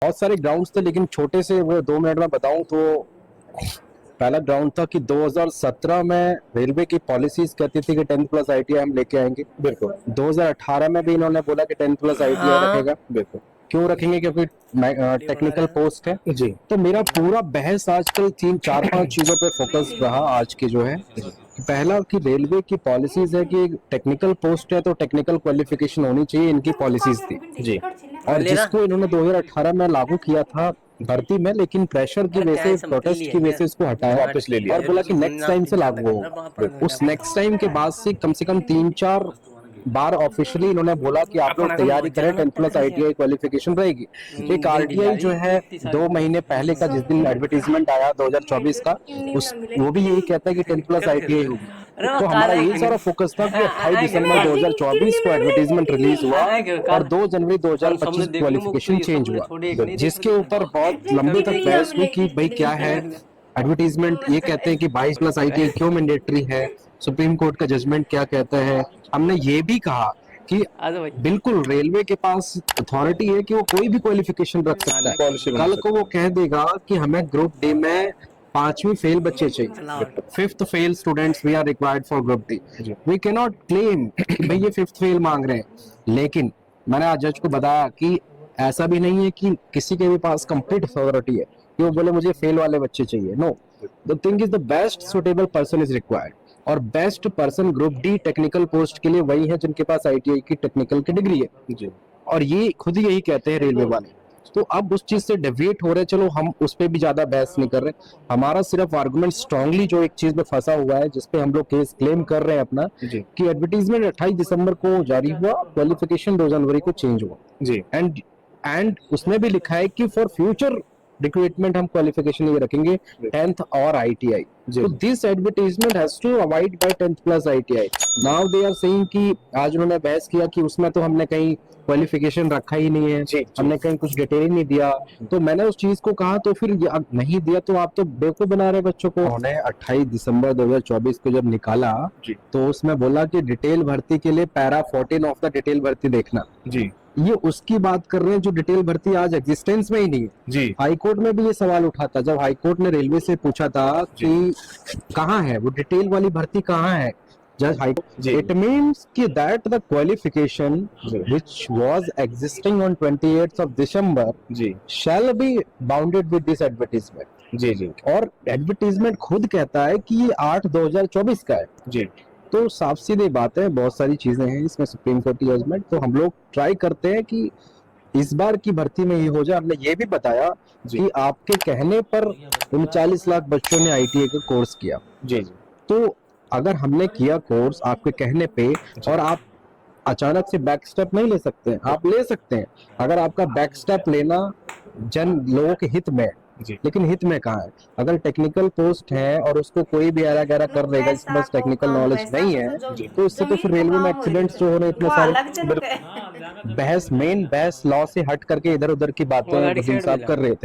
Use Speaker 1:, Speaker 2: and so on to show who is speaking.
Speaker 1: बहुत सारे ग्राउंड्स थे, लेकिन छोटे से वो 2 मिनट में बताऊं तो पहला ग्राउंड था कि 2017 में रेलवे की पॉलिसीज कहती थी कि 10th प्लस आईटीआई हम लेके आएंगे।
Speaker 2: बिल्कुल
Speaker 1: 2018 में भी इन्होंने बोला कि 10th प्लस आईटीआई
Speaker 3: हाँ
Speaker 1: रखेगा।
Speaker 2: बिल्कुल
Speaker 1: क्यों रखेंगे? क्योंकि टेक्निकल पोस्ट है।
Speaker 2: जी
Speaker 1: तो मेरा पूरा बहस आजकल 3 4 5 चीजों पे फोकस रहा आज की जो है। पहला कि रेलवे की पॉलिसीज है कि टेक्निकल पोस्ट है तो टेक्निकल क्वालिफिकेशन होनी चाहिए, इनकी पॉलिसीज थी।
Speaker 2: जी
Speaker 1: और
Speaker 3: लेना
Speaker 1: जिसको इन्होंने 2018 में लागू किया था भर्ती में, लेकिन प्रेशर की
Speaker 3: अरे
Speaker 1: वजह
Speaker 3: क्या
Speaker 1: से,
Speaker 3: है, समतल
Speaker 1: प्रोटेस्ट
Speaker 3: ही
Speaker 1: की
Speaker 3: है
Speaker 1: वजह
Speaker 3: क्या?
Speaker 1: से इसको हटाया
Speaker 2: वापस ले लिया।
Speaker 1: और बोला कि नेक्स्ट टाइम से लागू होगा। उस नेक्स्ट टाइम के बाद से कम 3 4 बार ऑफिशियली इन्होंने बोला कि आप लोग तैयारी करें, 10th प्लस आईटीआई क्वालिफिकेशन रहेगी। एक आरटीआई जो है 2 महीने पहले का जिस दिन एडवर्टीजमेंट आया 2024 का, उस वो भी यही कहता है कि 10th प्लस आईटीआई होगी।
Speaker 3: अरे वो
Speaker 1: तो हमारा
Speaker 3: काला
Speaker 1: यही
Speaker 3: है।
Speaker 1: सारा फोकस था कि 28
Speaker 3: आएंगे
Speaker 1: दिसंबर 2024 को एडवर्टीजमेंट रिलीज हुआ और 2 जनवरी
Speaker 3: कल सामने
Speaker 1: 2025
Speaker 3: देख लो मुख तो
Speaker 1: क्वालिफिकेशन
Speaker 3: ये
Speaker 1: चेंज
Speaker 3: सबने
Speaker 1: हुआ।
Speaker 3: छोड़े एक नहीं देखो
Speaker 1: जिसके ऊपर बहुत लंबे तक बहस हुई कि भाई क्या है एडवर्टीजमेंट, ये कहते हैं कि 22 प्लस आईटीआई क्यों मैंडेटरी है, सुप्रीम कोर्ट का जजमेंट क्या कहता है। हमने ये भी कहा कि
Speaker 3: आ जाओ भाई।
Speaker 1: बिल्कुल रेलवे के पास अथॉरिटी है कि वो कोई भी क्वालिफिकेशन रख सकता है।
Speaker 2: पॉलिसी बना
Speaker 1: कल को
Speaker 2: सकते
Speaker 1: वो कह देगा कि हमें ग्रुप डी में 5वीं फेल बच्चे चाहिए,
Speaker 3: चलाओ।
Speaker 1: 5th fail students we are required for group D.
Speaker 2: जी
Speaker 1: वी कैन नॉट क्लेम कि भाई ये 5th फेल मांग रहे हैं। लेकिन मैंने आज जज को बताया कि ऐसा भी नहीं है कि किसी के भी पास कंप्लीट अथॉरिटी है कि वो बोले मुझे फेल वाले बच्चे चाहिए। No, the thing is the best suitable person is required. और best person group D technical post के लिए वही है जिनके पास आईटीआई की टेक्निकल की डिग्री है।
Speaker 2: जी
Speaker 1: और ये खुद यही कहते हैं रेलवे वाले। तो अब उस चीज से डिवेट हो रहे, चलो हम उस पर भी ज्यादा बहस नहीं कर रहे। हमारा सिर्फ आर्गुमेंट स्ट्रांगली जो एक चीज में फंसा हुआ है, जिसपे हम लोग केस क्लेम कर रहे हैं अपना,
Speaker 2: जी
Speaker 1: कि एडवर्टीजमेंट 28 दिसंबर को जारी हुआ, क्वालिफिकेशन 2 जनवरी को चेंज हुआ।
Speaker 2: जी
Speaker 1: एंड उसमें भी लिखा है कि फॉर फ्यूचर रिक्रूटमेंट हम क्वालिफिकेशन ये रखेंगे 10th और आईटीआई।
Speaker 2: जी
Speaker 1: तो this advertisement has to avoid by 10th plus ITI. Now they are saying कि आज उन्होंने बहस किया कि उसमें तो हमने कहीं क्वालिफिकेशन रखा ही नहीं है,
Speaker 2: जी
Speaker 1: हमने कहीं कुछ डिटेल ही नहीं दिया। तो मैंने उस चीज को कहा तो फिर अब नहीं दिया तो आप तो बेवकूफ बना रहे बच्चों को। उन्होंने 28 दिसंबर 2024 को जब निकाला
Speaker 2: जी
Speaker 1: तो उसमें बोला कि डिटेल भर्ती के लिए पैरा 14 ऑफ द डिटेल भर्ती देखना।
Speaker 2: जी
Speaker 1: ये उसकी बात कर रहे हैं जो डिटेल भर्ती आज एग्जिस्टेंस में ही नहीं है।
Speaker 2: जी
Speaker 1: हाईकोर्ट में भी ये सवाल उठा था जब हाईकोर्ट ने रेलवे से पूछा था कि कहाँ है वो डिटेल वाली भर्ती, कहाँ है जज हाईकोर्ट।
Speaker 2: जी।
Speaker 1: इट मींस कि दैट द क्वालिफिकेशन
Speaker 2: जी।
Speaker 1: Which was existing on 28th of December
Speaker 2: जी
Speaker 1: shall be bounded with this advertisement.
Speaker 2: जी जी
Speaker 1: और एडवर्टाइजमेंट खुद कहता है कि ये 8/2024 का है।
Speaker 2: जी
Speaker 1: तो साफ सीधी बात है, बहुत सारी चीजें हैं इसमें सुप्रीम कोर्ट की जजमेंट। तो हम लोग ट्राई करते हैं कि इस बार की भर्ती में ये हो जाए। हमने ये भी बताया
Speaker 2: जी।
Speaker 1: कि आपके कहने पर 39 लाख बच्चों ने आईटीआई का कोर्स किया।
Speaker 2: जी जी
Speaker 1: तो अगर हमने किया कोर्स आपके कहने पे और आप अचानक से बैक स्टेप नहीं ले सकते हैं, आप ले सकते हैं अगर आपका बैक स्टेप लेना जन लोगों के हित में है।
Speaker 2: जी
Speaker 1: लेकिन हित में कहाँ है? अगर टेक्निकल पोस्ट है और उसको कोई भी ऐरा गैरा कर देगा जिसके पास टेक्निकल नॉलेज नहीं है, तो इससे तो फिर रेलवे में एक्सीडेंट्स जो हो रहे इतने सारे। बहस मेन बहस लॉ से हट करके इधर उधर की बातें वकील साहब कर रहे थे।